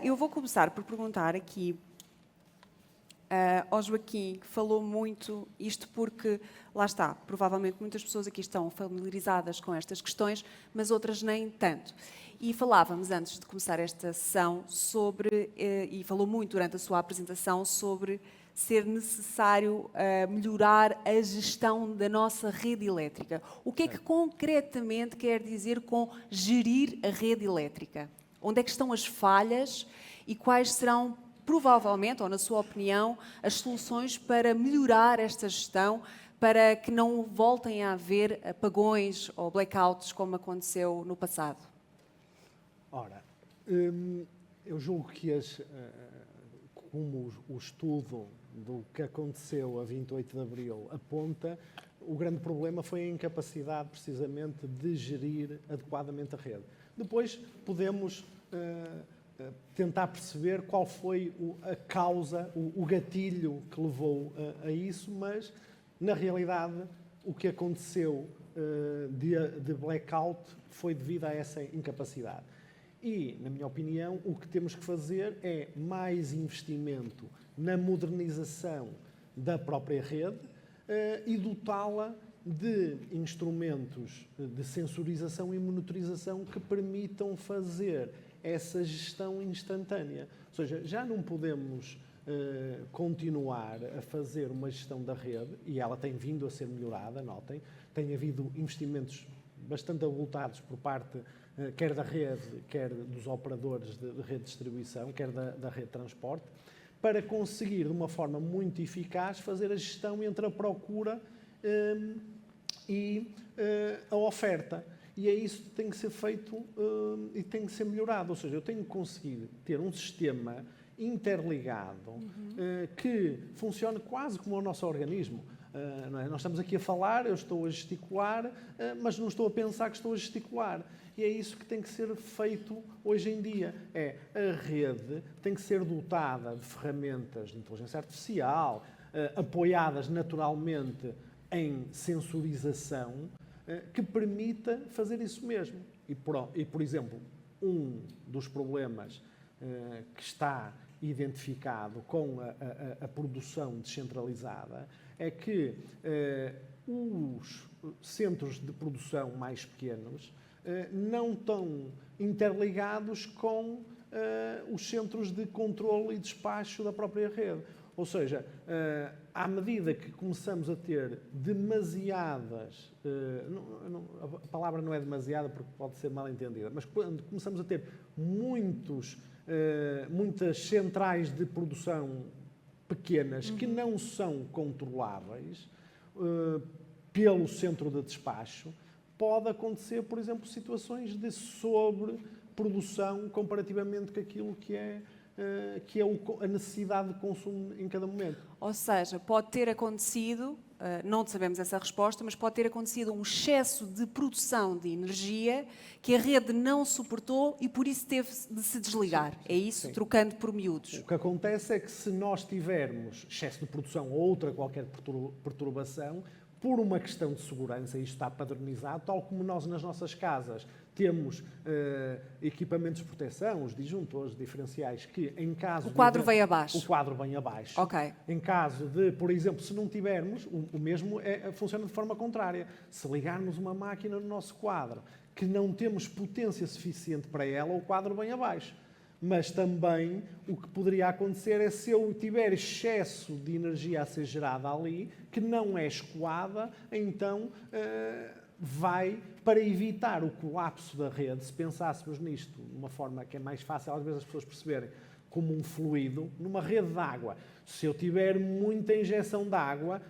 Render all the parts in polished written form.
Eu vou começar por perguntar aqui ao Joaquim, que falou muito isto porque, lá está, provavelmente muitas pessoas aqui estão familiarizadas com estas questões, mas outras nem tanto. E falávamos, antes de começar esta sessão, sobre, e falou muito durante a sua apresentação, sobre ser necessário melhorar a gestão da nossa rede elétrica. O que é que concretamente quer dizer com gerir a rede elétrica? Onde é que estão as falhas e quais serão, provavelmente, ou na sua opinião, as soluções para melhorar esta gestão, para que não voltem a haver apagões ou blackouts como aconteceu no passado? Ora, eu julgo que como o estudo do que aconteceu a 28 de Abril aponta, o grande problema foi a incapacidade, precisamente, de gerir adequadamente a rede. Depois podemos tentar perceber qual foi a causa, o gatilho que levou a isso, mas, na realidade, o que aconteceu de blackout foi devido a essa incapacidade. E, na minha opinião, o que temos que fazer é mais investimento na modernização da própria rede e dotá-la de instrumentos de sensorização e monitorização que permitam fazer essa gestão instantânea. Ou seja, já não podemos continuar a fazer uma gestão da rede, e ela tem vindo a ser melhorada, notem, tem havido investimentos bastante avultados por parte quer da rede, quer dos operadores de rede de distribuição, quer da rede de transporte, para conseguir, de uma forma muito eficaz, fazer a gestão entre a procura e a oferta. E é isso que tem que ser feito e tem que ser melhorado. Ou seja, eu tenho que conseguir ter um sistema interligado que funcione quase como o nosso organismo. Não é? Nós estamos aqui a falar, eu estou a gesticular, mas não estou a pensar que estou a gesticular. E é isso que tem que ser feito hoje em dia. A rede tem que ser dotada de ferramentas de inteligência artificial, apoiadas naturalmente em sensorização, que permita fazer isso mesmo. E, por exemplo, um dos problemas que está identificado com a produção descentralizada é que os centros de produção mais pequenos não estão interligados com os centros de controle e despacho da própria rede. Ou seja, à medida que começamos a ter demasiadas, a palavra não é demasiada porque pode ser mal entendida, mas quando começamos a ter muitas centrais de produção pequenas que não são controláveis pelo centro de despacho, pode acontecer, por exemplo, situações de sobreprodução comparativamente com aquilo que é a necessidade de consumo em cada momento. Ou seja, pode ter acontecido, não sabemos essa resposta, mas pode ter acontecido um excesso de produção de energia que a rede não suportou e por isso teve de se desligar. Sim, é isso? Sim. Trocando por miúdos. O que acontece é que se nós tivermos excesso de produção ou outra qualquer perturbação, por uma questão de segurança, isto está padronizado, tal como nós nas nossas casas temos equipamentos de proteção, os disjuntores diferenciais, que em caso... O quadro vem abaixo. O quadro vem abaixo. Ok. Em caso de, por exemplo, se não tivermos, o mesmo funciona de forma contrária. Se ligarmos uma máquina no nosso quadro que não temos potência suficiente para ela, o quadro vem abaixo. Mas também o que poderia acontecer é se eu tiver excesso de energia a ser gerada ali, que não é escoada, então vai, para evitar o colapso da rede, se pensássemos nisto de uma forma que é mais fácil às vezes as pessoas perceberem, como um fluido, numa rede de água. Se eu tiver muita injeção de água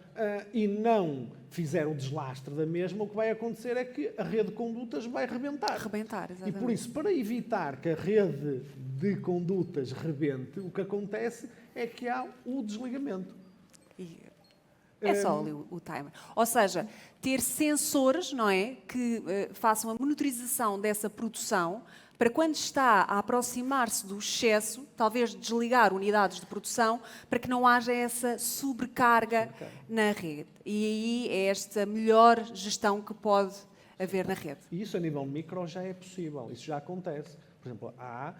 e não fizer o deslastre da mesma, o que vai acontecer é que a rede de condutas vai rebentar. Rebentar, exatamente. E por isso, para evitar que a rede de condutas rebente, o que acontece é que há o desligamento. É só ali o timer. Ou seja, ter sensores, não é, que façam a monitorização dessa produção para quando está a aproximar-se do excesso, talvez desligar unidades de produção para que não haja essa sobrecarga na rede. E aí é esta melhor gestão que pode haver na rede. E isso a nível micro já é possível, isso já acontece. Por exemplo, há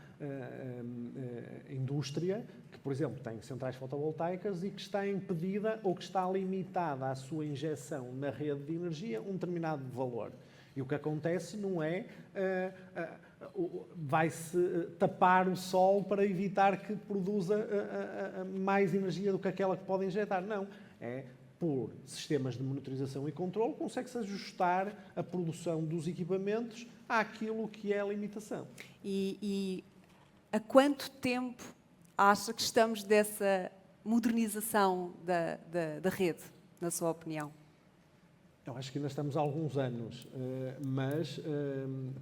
indústria que, por exemplo, tem centrais fotovoltaicas e que está impedida ou que está limitada a sua injeção na rede de energia um determinado valor. E o que acontece não é vai-se tapar o sol para evitar que produza mais energia do que aquela que pode injetar. Não, é por sistemas de monitorização e controle consegue-se ajustar a produção dos equipamentos àquilo que é a limitação. E há quanto tempo acha que estamos dessa modernização da rede, na sua opinião? Eu acho que ainda estamos há alguns anos, mas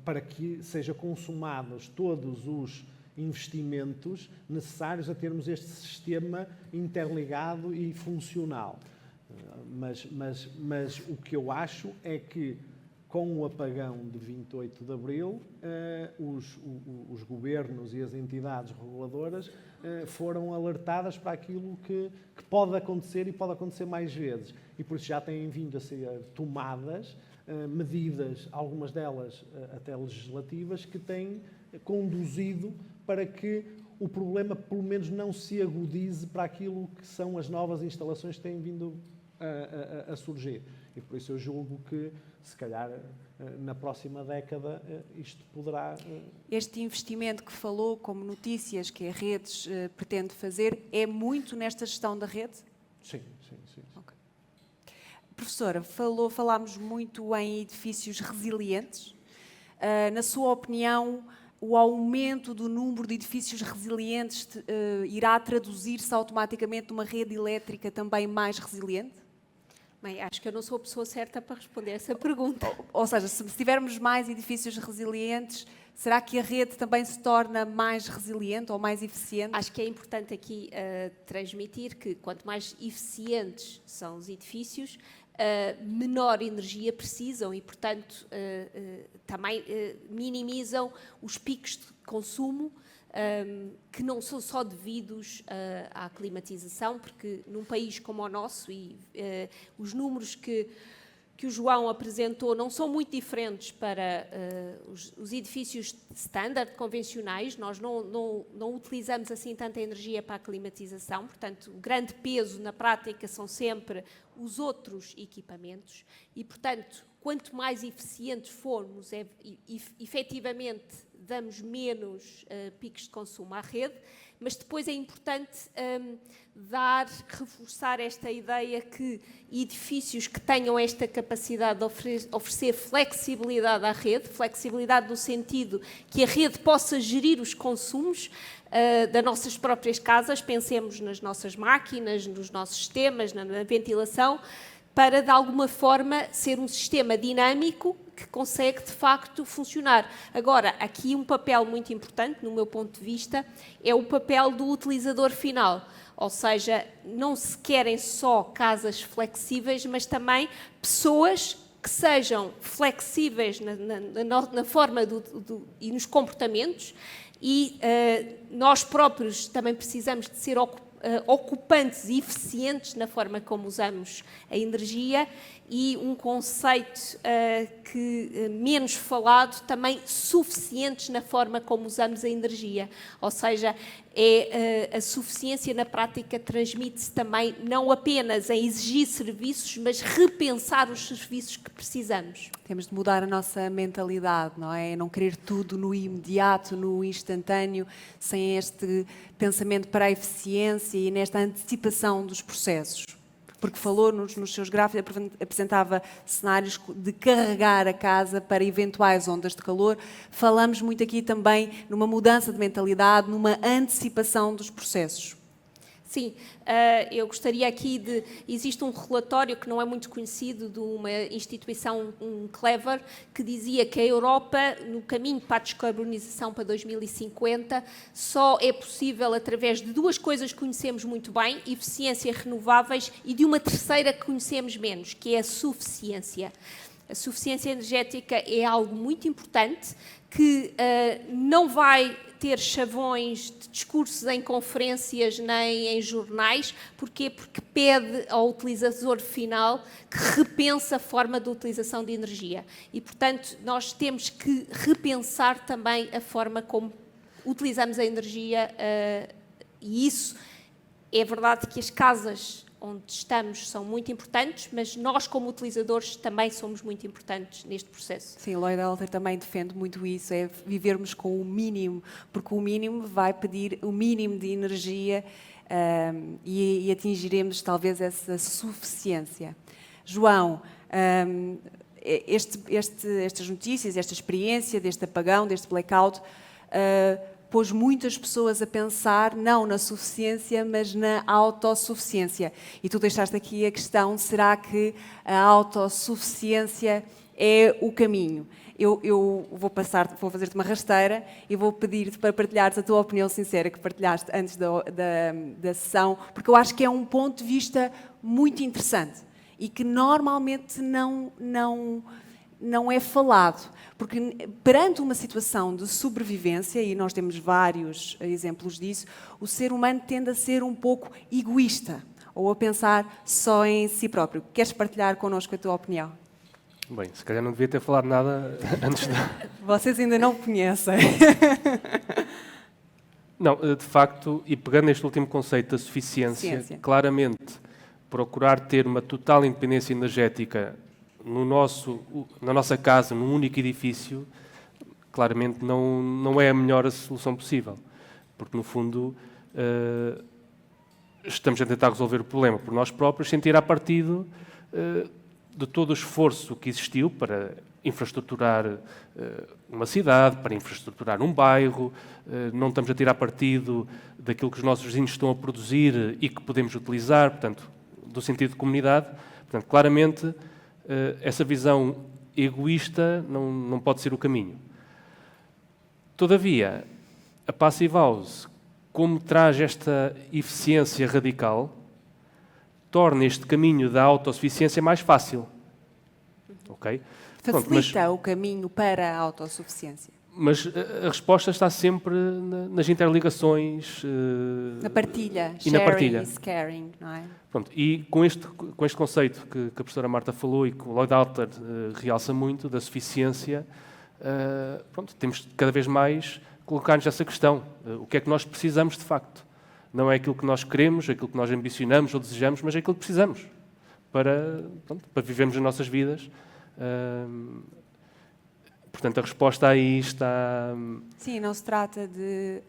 para que sejam consumados todos os investimentos necessários a termos este sistema interligado e funcional. Mas o que eu acho é que, com o apagão de 28 de Abril, os governos e as entidades reguladoras foram alertadas para aquilo que pode acontecer e pode acontecer mais vezes. E por isso já têm vindo a ser tomadas medidas, algumas delas até legislativas, que têm conduzido para que o problema, pelo menos, não se agudize para aquilo que são as novas instalações que têm vindo a surgir. E por isso eu julgo que, se calhar, na próxima década, isto poderá... Este investimento que falou, como notícias, que a Redes pretende fazer, é muito nesta gestão da rede? Sim. Okay. Professora, falámos muito em edifícios resilientes. Na sua opinião, o aumento do número de edifícios resilientes irá traduzir-se automaticamente numa rede elétrica também mais resiliente? Bem, acho que eu não sou a pessoa certa para responder essa pergunta. Ou seja, se tivermos mais edifícios resilientes, será que a rede também se torna mais resiliente ou mais eficiente? Acho que é importante aqui transmitir que quanto mais eficientes são os edifícios, menor energia precisam e, portanto, também minimizam os picos de consumo que não são só devidos à climatização, porque num país como o nosso, e os números que o João apresentou não são muito diferentes para os edifícios standard, convencionais. Nós não utilizamos assim tanta energia para a climatização, portanto, o grande peso na prática são sempre os outros equipamentos e, portanto, quanto mais eficientes formos, efetivamente damos menos picos de consumo à rede, mas depois é importante reforçar esta ideia que edifícios que tenham esta capacidade de oferecer flexibilidade à rede, flexibilidade no sentido que a rede possa gerir os consumos das nossas próprias casas, pensemos nas nossas máquinas, nos nossos sistemas, na ventilação, para, de alguma forma, ser um sistema dinâmico que consegue, de facto, funcionar. Agora, aqui um papel muito importante, no meu ponto de vista, é o papel do utilizador final. Ou seja, não se querem só casas flexíveis, mas também pessoas que sejam flexíveis na forma e nos comportamentos, e nós próprios também precisamos de ser ocupantes e eficientes na forma como usamos a energia, e um conceito menos falado, também suficientes na forma como usamos a energia. Ou seja, a suficiência na prática transmite-se também não apenas em exigir serviços, mas repensar os serviços que precisamos. Temos de mudar a nossa mentalidade, não é? Não querer tudo no imediato, no instantâneo, sem este pensamento para a eficiência e nesta antecipação dos processos. Porque falou nos seus gráficos, apresentava cenários de carregar a casa para eventuais ondas de calor. Falamos muito aqui também numa mudança de mentalidade, numa antecipação dos processos. Sim, eu gostaria aqui existe um relatório que não é muito conhecido de uma instituição, Clever, que dizia que a Europa, no caminho para a descarbonização para 2050, só é possível através de duas coisas que conhecemos muito bem, eficiências renováveis, e de uma terceira que conhecemos menos, que é a suficiência. A suficiência energética é algo muito importante que não vai ter chavões de discursos em conferências nem em jornais. Porquê? Porque pede ao utilizador final que repense a forma de utilização de energia. E, portanto, nós temos que repensar também a forma como utilizamos a energia e isso é verdade que as casas onde estamos são muito importantes, mas nós, como utilizadores, também somos muito importantes neste processo. Sim, Lloyd Alter também defende muito isso, é vivermos com o mínimo, porque o mínimo vai pedir o mínimo de energia e atingiremos talvez essa suficiência. João, estas notícias, esta experiência deste apagão, deste blackout, pôs muitas pessoas a pensar não na suficiência, mas na autossuficiência. E tu deixaste aqui a questão, será que a autossuficiência é o caminho? Eu vou fazer-te uma rasteira e vou pedir-te para partilhares a tua opinião sincera que partilhaste antes da sessão, porque eu acho que é um ponto de vista muito interessante e que normalmente não é falado, porque perante uma situação de sobrevivência, e nós temos vários exemplos disso, o ser humano tende a ser um pouco egoísta, ou a pensar só em si próprio. Queres partilhar connosco a tua opinião? Bem, se calhar não devia ter falado nada antes de... Vocês ainda não conhecem. Não, de facto, e pegando neste último conceito da suficiência, claramente, procurar ter uma total independência energética na nossa casa, num único edifício, claramente não é a melhor solução possível. Porque, no fundo, estamos a tentar resolver o problema por nós próprios, sem tirar partido de todo o esforço que existiu para infraestruturar uma cidade, para infraestruturar um bairro. Não estamos a tirar partido daquilo que os nossos vizinhos estão a produzir e que podemos utilizar, portanto, do sentido de comunidade. Portanto, claramente, essa visão egoísta não pode ser o caminho. Todavia, a Passive House, como traz esta eficiência radical, torna este caminho da autossuficiência mais fácil. Okay? Facilita o caminho para a autossuficiência. Mas a resposta está sempre nas interligações. Na partilha, e na partilha. Sharing is caring, não é? Pronto, e com este conceito que a professora Marta falou e que o Lloyd Alter realça muito, da suficiência, temos de cada vez mais colocar-nos essa questão. O que é que nós precisamos de facto? Não é aquilo que nós queremos, aquilo que nós ambicionamos ou desejamos, mas é aquilo que precisamos para vivermos as nossas vidas. Portanto, a resposta aí está... Sim, não se trata de,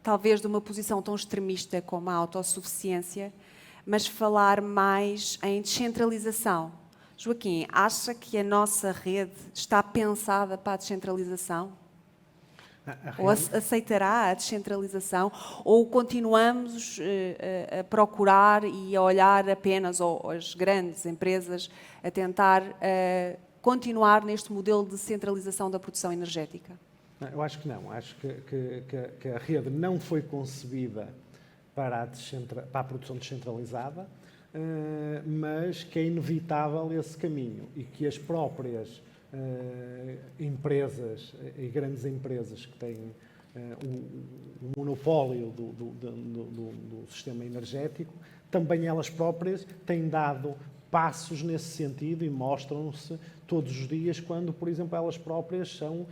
talvez, de uma posição tão extremista como a autossuficiência, mas falar mais em descentralização. Joaquim, acha que a nossa rede está pensada para a descentralização? Ou aceitará a descentralização? Ou continuamos a procurar e a olhar apenas as grandes empresas a tentar continuar neste modelo de centralização da produção energética? Eu acho que não. Acho que a rede não foi concebida para a produção descentralizada, mas que é inevitável esse caminho e que as próprias empresas e grandes empresas que têm o monopólio do sistema energético, também elas próprias têm dado passos nesse sentido e mostram-se todos os dias quando, por exemplo, elas próprias são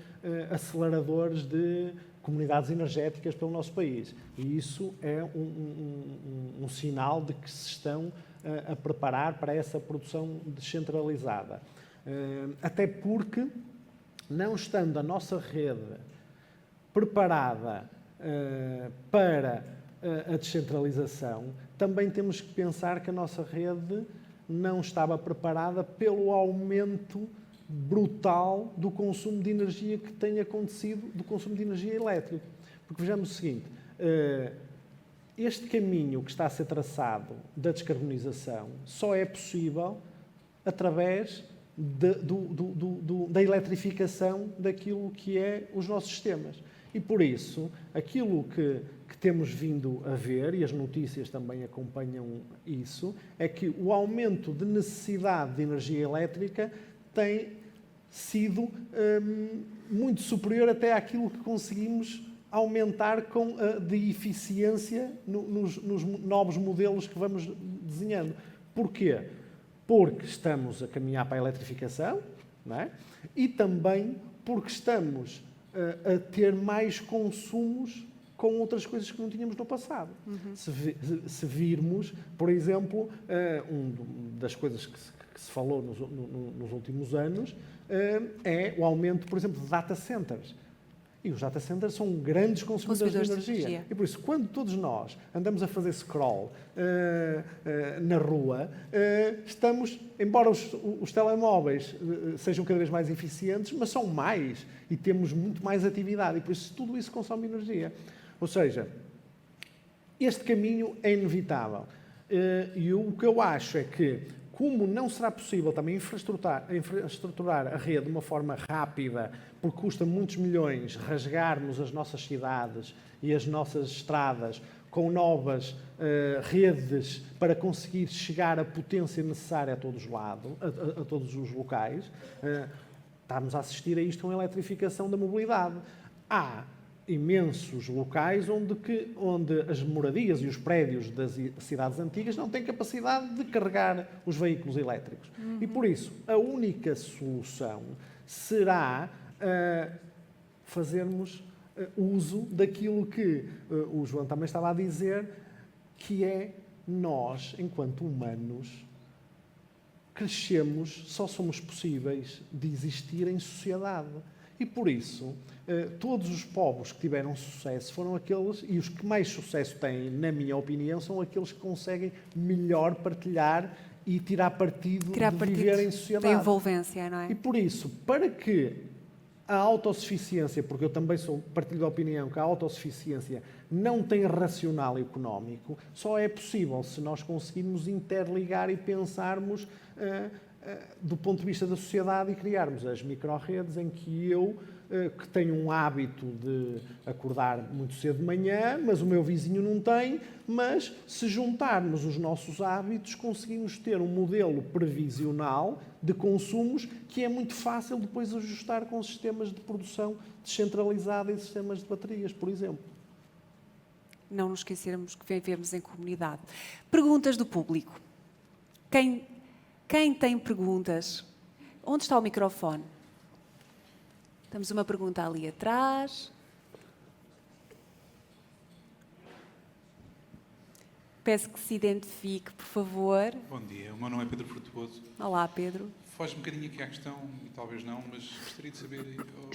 aceleradores de comunidades energéticas pelo nosso país. E isso é um sinal de que se estão a preparar para essa produção descentralizada. Até porque, não estando a nossa rede preparada para a descentralização, também temos que pensar que a nossa rede não estava preparada pelo aumento brutal do consumo de energia que tem acontecido, do consumo de energia elétrica. Porque vejamos o seguinte, este caminho que está a ser traçado da descarbonização só é possível através da eletrificação daquilo que é os nossos sistemas. E por isso, aquilo que temos vindo a ver, e as notícias também acompanham isso, é que o aumento de necessidade de energia elétrica tem sido muito superior até àquilo que conseguimos aumentar de eficiência nos novos modelos que vamos desenhando. Porquê? Porque estamos a caminhar para a eletrificação, não é? E também porque estamos a ter mais consumos com outras coisas que não tínhamos no passado. Se virmos, por exemplo, das coisas que se falou nos últimos anos é o aumento, por exemplo, de data centers. E os data centers são grandes consumidores de energia. E por isso, quando todos nós andamos a fazer scroll na rua, estamos, embora os telemóveis sejam cada vez mais eficientes, mas são mais e temos muito mais atividade. E por isso, tudo isso consome energia. Ou seja, este caminho é inevitável. E o que eu acho é que, como não será possível também infraestruturar a rede de uma forma rápida, porque custa muitos milhões rasgarmos as nossas cidades e as nossas estradas com novas redes para conseguir chegar à potência necessária a todos os locais, estamos a assistir a isto com a eletrificação da mobilidade. Há imensos locais onde as moradias e os prédios das cidades antigas não têm capacidade de carregar os veículos elétricos. E por isso, a única solução será fazermos uso daquilo que o João também estava a dizer, que é nós, enquanto humanos, crescemos, só somos possíveis de existir em sociedade. E por isso, todos os povos que tiveram sucesso foram aqueles, e os que mais sucesso têm, na minha opinião, são aqueles que conseguem melhor partilhar e tirar partido de viver em sociedade. Da envolvência, não é? E por isso, para que a autossuficiência, porque eu também partilho da opinião que a autossuficiência não tem racional económico, só é possível se nós conseguirmos interligar e pensarmos do ponto de vista da sociedade e criarmos as micro-redes em que eu, que tenho um hábito de acordar muito cedo de manhã, mas o meu vizinho não tem, mas se juntarmos os nossos hábitos, conseguimos ter um modelo previsional de consumos que é muito fácil depois ajustar com sistemas de produção descentralizada e sistemas de baterias, por exemplo. Não nos esquecermos que vivemos em comunidade. Perguntas do público. Quem tem perguntas? Onde está o microfone? Temos uma pergunta ali atrás. Peço que se identifique, por favor. Bom dia, o meu nome é Pedro Frutuoso. Olá, Pedro. Foge um bocadinho aqui à questão, e talvez não, mas gostaria de saber,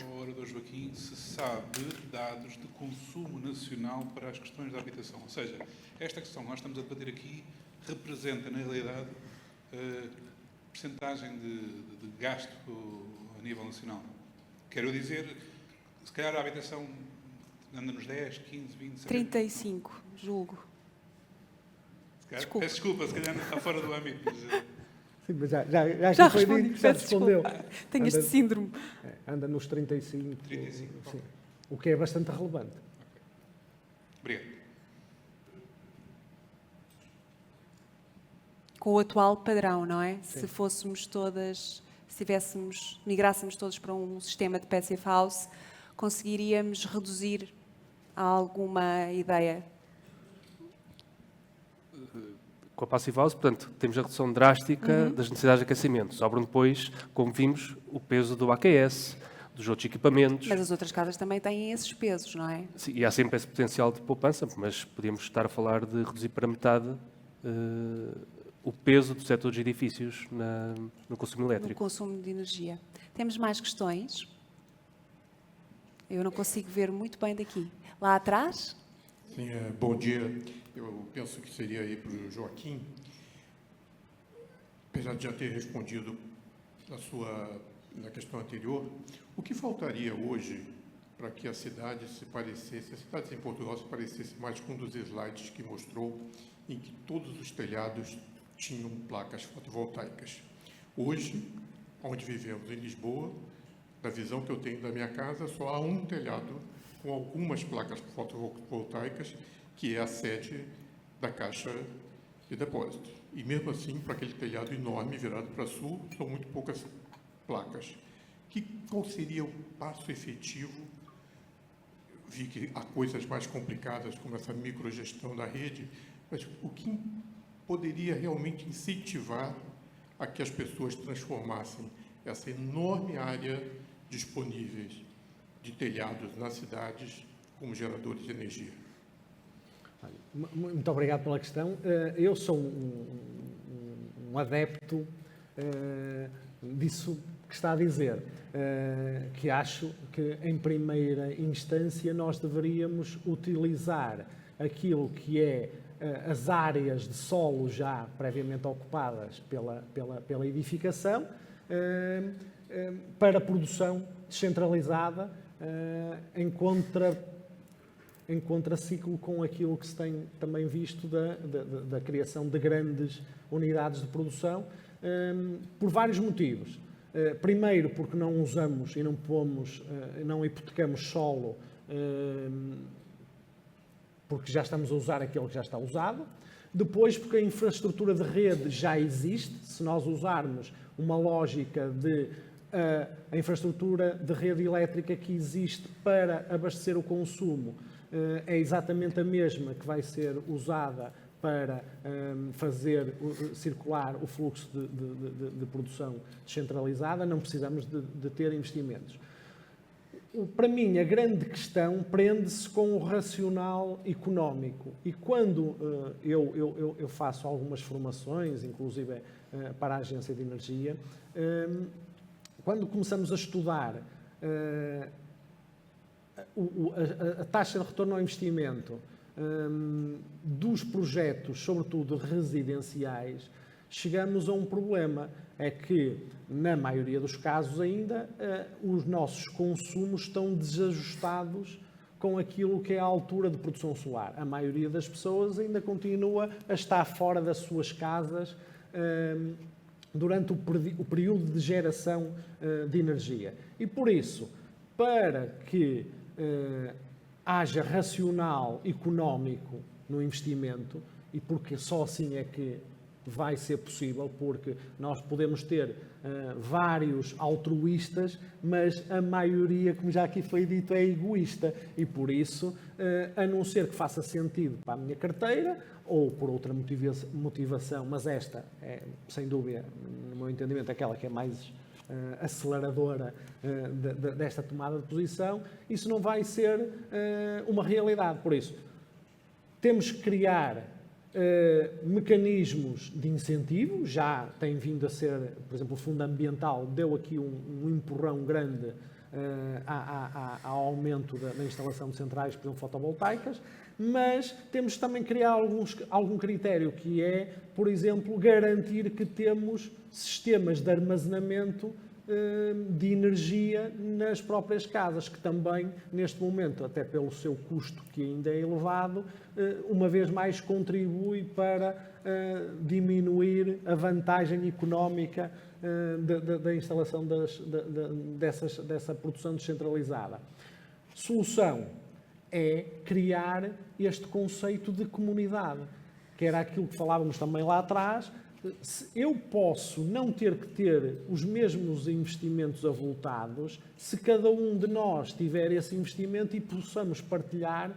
ao orador Joaquim, se sabe dados de consumo nacional para as questões da habitação. Ou seja, esta questão que nós estamos a debater aqui representa, na realidade, percentagem de gasto a nível nacional. Quero dizer, se calhar a habitação anda nos 10, 15, 20... 35, julgo. Peço desculpa, se calhar está fora do âmbito. Mas, sim, mas já foi respondi, dito, já respondeu. Tenho este síndrome. Anda nos 35. 35, sim, o que é bastante relevante. Obrigado. Com o atual padrão, não é? Sim. Se fôssemos todas, migrássemos todos para um sistema de passive house, conseguiríamos reduzir alguma ideia? Com a Passive House, portanto, temos a redução drástica das necessidades de aquecimento. Sobram depois, como vimos, o peso do AQS, dos outros equipamentos. Mas as outras casas também têm esses pesos, não é? Sim, e há sempre esse potencial de poupança, mas podíamos estar a falar de reduzir para metade o peso do setor dos edifícios no consumo No elétrico. consumo de energia. Temos mais questões? Eu não consigo ver muito bem daqui. Lá atrás? Sim, bom dia. Eu penso que seria aí para o Joaquim, apesar de já ter respondido na questão anterior, o que faltaria hoje para que a cidade em Portugal se parecesse mais com um dos slides que mostrou, em que todos os telhados tinham placas fotovoltaicas. Hoje, onde vivemos, em Lisboa, da visão que eu tenho da minha casa, só há um telhado com algumas placas fotovoltaicas, que é a sede da Caixa de Depósitos. E mesmo assim, para aquele telhado enorme virado para sul, são muito poucas placas. Qual seria o passo efetivo? Vi que há coisas mais complicadas, como essa microgestão da rede, mas o que poderia realmente incentivar a que as pessoas transformassem essa enorme área disponível de telhados nas cidades como geradores de energia? Muito obrigado pela questão. Eu sou um adepto disso que está a dizer, que acho que, em primeira instância, nós deveríamos utilizar aquilo que é as áreas de solo já previamente ocupadas pela edificação para produção descentralizada em contraciclo com aquilo que se tem também visto da criação de grandes unidades de produção, por vários motivos. Primeiro, porque não usamos e não pomos, não hipotecamos solo, porque já estamos a usar aquilo que já está usado. Depois, porque a infraestrutura de rede já existe. Se nós usarmos uma lógica de a infraestrutura de rede elétrica que existe para abastecer o consumo é exatamente a mesma que vai ser usada para fazer circular o fluxo de produção descentralizada, não precisamos de ter investimentos. Para mim, a grande questão prende-se com o racional económico. E quando eu faço algumas formações, inclusive para a Agência de Energia, quando começamos a estudar a taxa de retorno ao investimento dos projetos, sobretudo residenciais, chegamos a um problema. É que, na maioria dos casos ainda, os nossos consumos estão desajustados com aquilo que é a altura de produção solar. A maioria das pessoas ainda continua a estar fora das suas casas durante o período de geração de energia. E por isso, para que haja racional económico no investimento, e porque só assim é que vai ser possível, porque nós podemos ter vários altruístas, mas a maioria, como já aqui foi dito, é egoísta. E por isso, a não ser que faça sentido para a minha carteira, ou por outra motivação, mas esta é, sem dúvida, no meu entendimento, aquela que é mais aceleradora desta tomada de posição, isso não vai ser uma realidade. Por isso, temos que criar mecanismos de incentivo, já tem vindo a ser, por exemplo, o Fundo Ambiental deu aqui um empurrão grande ao aumento da instalação de centrais, por exemplo, fotovoltaicas, mas temos também que criar algum critério, que é, por exemplo, garantir que temos sistemas de armazenamento de energia nas próprias casas, que também, neste momento, até pelo seu custo, que ainda é elevado, uma vez mais contribui para diminuir a vantagem económica da instalação dessa produção descentralizada. Solução é criar este conceito de comunidade, que era aquilo que falávamos também lá atrás. Eu posso não ter que ter os mesmos investimentos avultados se cada um de nós tiver esse investimento e possamos partilhar,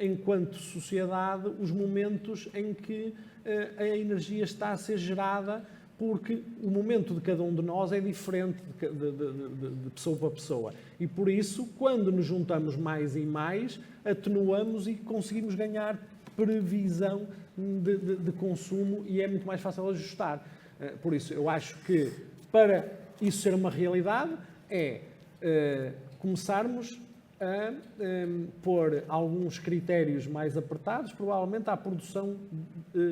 enquanto sociedade, os momentos em que a energia está a ser gerada, porque o momento de cada um de nós é diferente de pessoa para pessoa. E por isso, quando nos juntamos mais e mais, atenuamos e conseguimos ganhar previsão de consumo e é muito mais fácil ajustar. Por isso, eu acho que para isso ser uma realidade é começarmos a pôr alguns critérios mais apertados, provavelmente à produção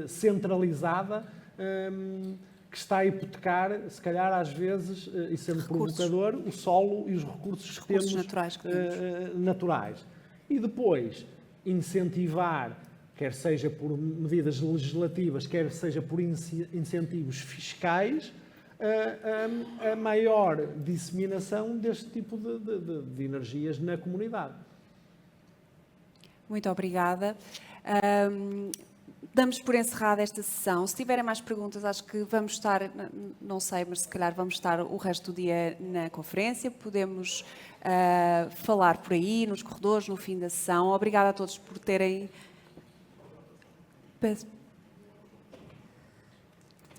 centralizada, que está a hipotecar, se calhar às vezes, e sendo provocador, o solo e os recursos que temos naturais. E depois, incentivar, quer seja por medidas legislativas, quer seja por incentivos fiscais, a maior disseminação deste tipo de energias na comunidade. Muito obrigada. Damos por encerrada esta sessão. Se tiverem mais perguntas, acho que vamos estar, não sei, mas se calhar vamos estar o resto do dia na conferência. Podemos falar por aí, nos corredores, no fim da sessão. Obrigada a todos por terem...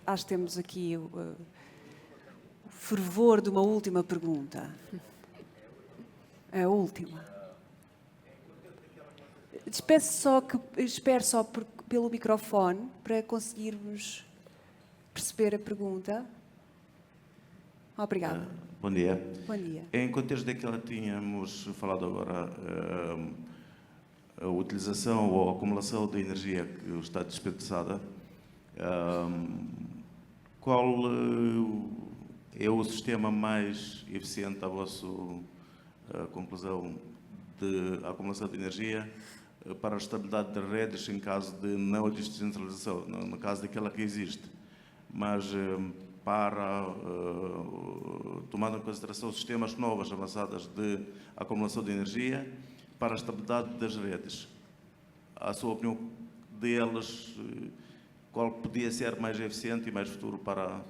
Acho que temos aqui o fervor de uma última pergunta. A última. Espero só pelo microfone para conseguirmos perceber a pergunta. Obrigada. Bom dia. Bom dia. Em contexto daquilo que tínhamos falado agora, a utilização ou a acumulação de energia que está desperdiçada, qual é o sistema mais eficiente à vossa conclusão de acumulação de energia para a estabilidade das redes em caso de não descentralização, no caso daquela que existe, mas para tomando em consideração sistemas novos, avançados de acumulação de energia para a estabilidade das redes. A sua opinião delas, qual podia ser mais eficiente e mais futuro para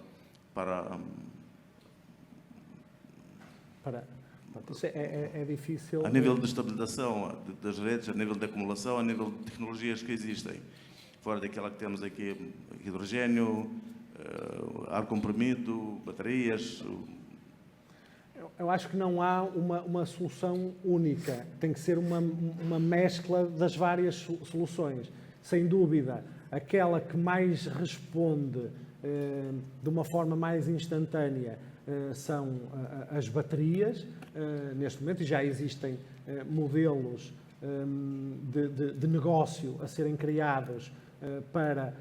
isso é difícil. a nível de estabilização das redes, a nível de acumulação, a nível de tecnologias que existem, fora daquela que temos aqui, hidrogênio, ar comprimido, baterias. Eu acho que não há uma solução única. Tem que ser uma mescla das várias soluções. Sem dúvida, aquela que mais responde de uma forma mais instantânea são as baterias. Neste momento, e já existem modelos de negócio a serem criados para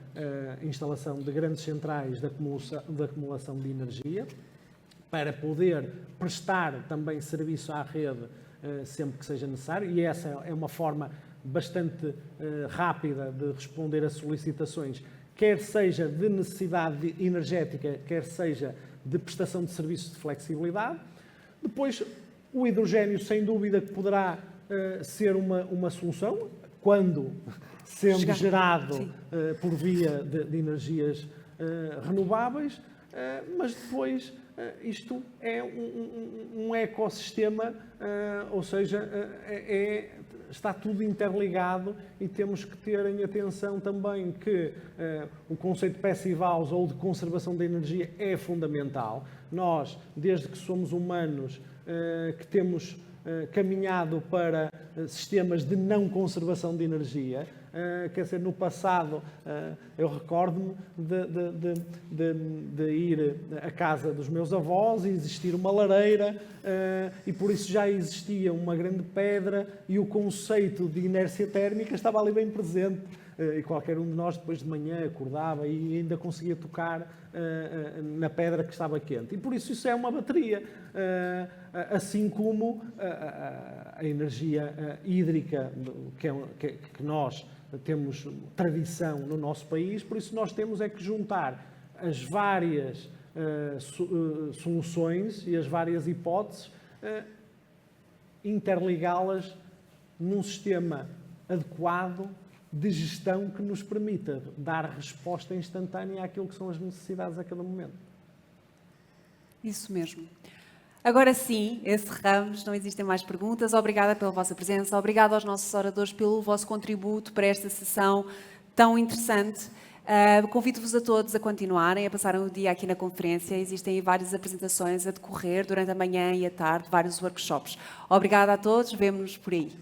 a instalação de grandes centrais de acumulação de energia, para poder prestar também serviço à rede sempre que seja necessário, e essa é uma forma bastante rápida de responder a solicitações, quer seja de necessidade energética, quer seja de prestação de serviços de flexibilidade. Depois, o hidrogênio, sem dúvida, que poderá ser uma solução, quando sendo gerado por via de energias renováveis, mas depois isto é um ecossistema, ou seja, está tudo interligado e temos que ter em atenção também que o conceito de passive house ou de conservação da energia é fundamental. Nós, desde que somos humanos, que temos caminhado para sistemas de não conservação de energia. Quer dizer, no passado, eu recordo-me de ir à casa dos meus avós e existir uma lareira e por isso já existia uma grande pedra e o conceito de inércia térmica estava ali bem presente. E qualquer um de nós, depois de manhã, acordava e ainda conseguia tocar na pedra que estava quente. E por isso é uma bateria. Assim como a energia hídrica, que nós temos tradição no nosso país, por isso nós temos é que juntar as várias soluções e as várias hipóteses, interligá-las num sistema adequado de gestão que nos permita dar resposta instantânea àquilo que são as necessidades a cada momento. Isso mesmo. Agora sim, encerramos, não existem mais perguntas. Obrigada pela vossa presença, obrigada aos nossos oradores pelo vosso contributo para esta sessão tão interessante. Convido-vos a todos a continuarem, a passarem o dia aqui na conferência. Existem várias apresentações a decorrer durante a manhã e a tarde, vários workshops. Obrigada a todos, vemo-nos por aí.